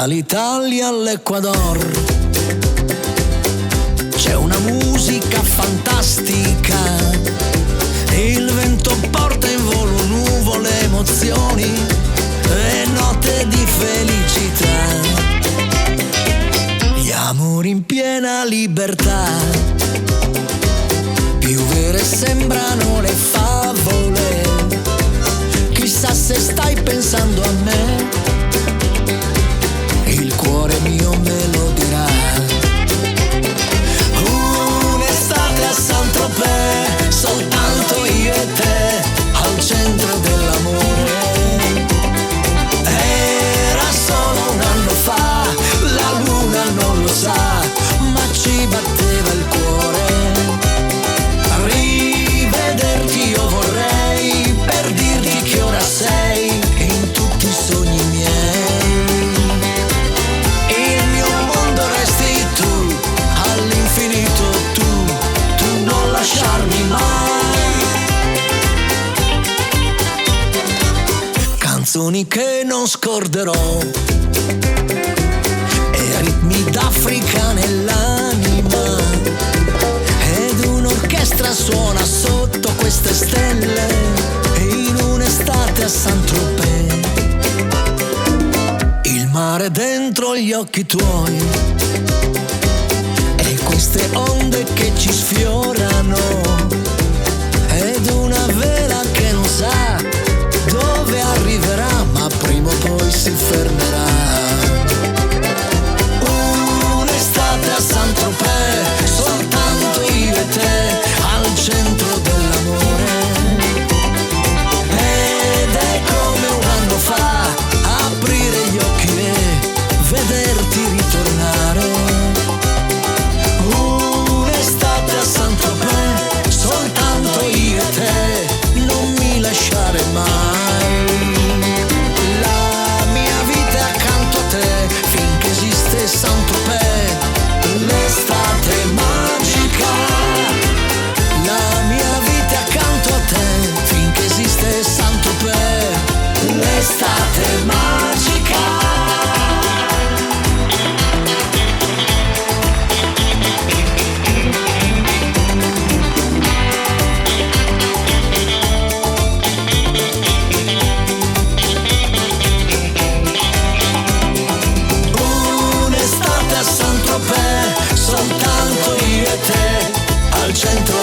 Dall'Italia all'Ecuador c'è una musica fantastica, il vento porta in volo nuvole, emozioni e note di felicità, gli amori in piena libertà, più vere sembrano le favole, chissà se stai pensando a me, il cuore mio me lo dirà. Un'estate a Saint-Tropez, soltanto io e te, al centro dell'amore. Era solo un anno fa, la luna non lo sa, ma ci batteva il cuore. Rivederti io vorrei, per dirti che ora sei in tutti i sogni miei. All'infinito tu non lasciarmi mai. Canzoni che non scorderò e ritmi d'Africa nell'anima, ed un'orchestra suona sotto queste stelle in un'estate a Saint-Tropez. Il mare dentro gli occhi tuoi, queste onde che ci sfiorano, ed una vela che non sa dove arriverà, ma prima o poi si fermerà. Un'estate a Saint-Tropez, soltanto io e te, al centro dell'amore. Ed è come un anno fa, aprire gli occhi e vederti ritornare. Saint-Tropez, soltanto io e te, non mi lasciare mai. La mia vita è accanto a te, finché esiste Saint-Tropez, l'estate magica. La mia vita è accanto a te, finché esiste Saint-Tropez, l'estate magica. Soltanto io e te, al centro